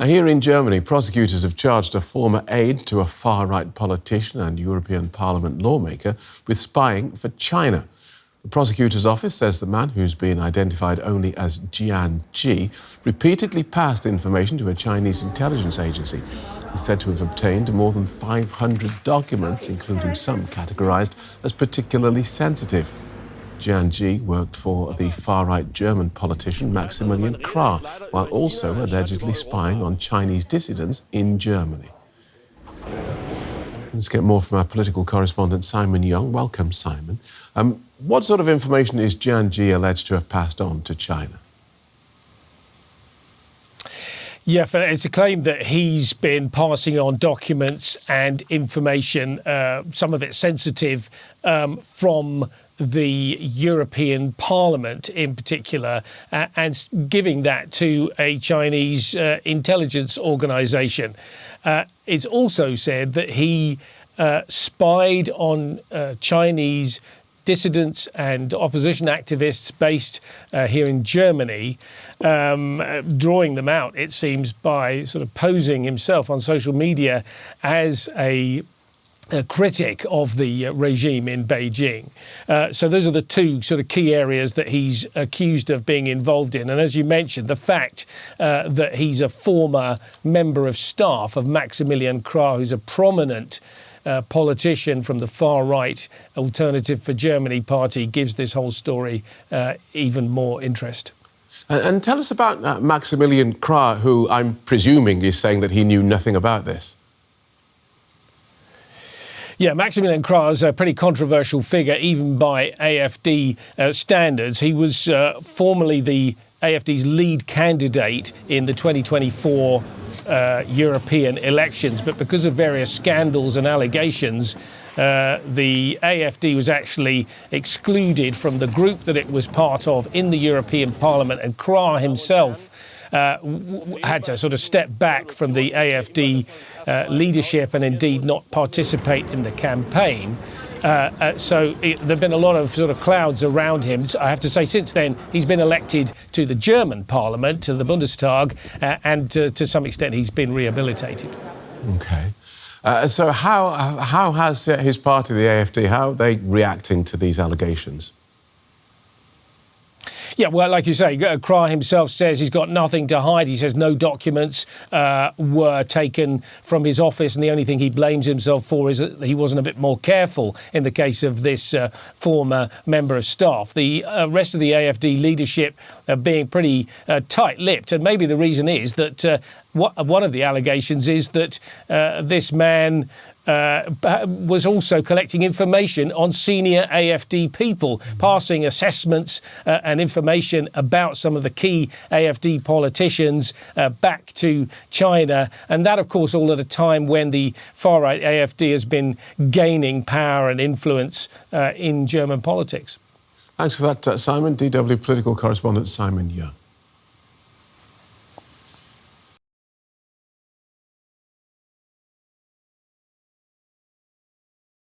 Here in Germany, prosecutors have charged a former aide to a far-right politician and European Parliament lawmaker with spying for China. The prosecutor's office says the man, who's been identified only as Jian G, repeatedly passed information to a Chinese intelligence agency. He's said to have obtained more than 500 documents, including some categorized as particularly sensitive. Jian G worked for the far-right German politician Maximilian Krah, while also allegedly spying on Chinese dissidents in Germany. Let's get more from our political correspondent Simon Young. Welcome, Simon. What sort of information is Jian G alleged to have passed on to China? Yeah, it's a claim that he's been passing on documents and information, some of it sensitive, from the European Parliament in particular, and giving that to a Chinese intelligence organisation. It's also said that he spied on Chinese dissidents and opposition activists based here in Germany, drawing them out, it seems, by sort of posing himself on social media as a critic of the regime in Beijing. So those are the two sort of key areas that he's accused of being involved in. And as you mentioned, the fact that he's a former member of staff of Maximilian Krah, who's a prominent politician from the far-right Alternative for Germany party, gives this whole story even more interest. And tell us about Maximilian Krah, who I'm presuming is saying that he knew nothing about this. Yeah, Maximilian Krah is a pretty controversial figure, even by AfD standards. He was formerly the AfD's lead candidate in the 2024 European elections, but because of various scandals and allegations, the AfD was actually excluded from the group that it was part of in the European Parliament, and Krah himself had to sort of step back from the AfD leadership and indeed not participate in the campaign. So there have been a lot of sort of clouds around him. I have to say, since then, he's been elected to the German parliament, to the Bundestag, and to some extent he's been rehabilitated. OK. So how has his party, the AfD, how are they reacting to these allegations? Yeah, well, like you say, Krah himself says he's got nothing to hide. He says no documents were taken from his office, and the only thing he blames himself for is that he wasn't a bit more careful in the case of this former member of staff. The rest of the AfD leadership being pretty tight-lipped, and maybe the reason is that one of the allegations is that this man was also collecting information on senior AfD people, passing assessments and information about some of the key AfD politicians back to China. And that, of course, all at a time when the far-right AfD has been gaining power and influence in German politics. Thanks for that, Simon. DW political correspondent Simon Young.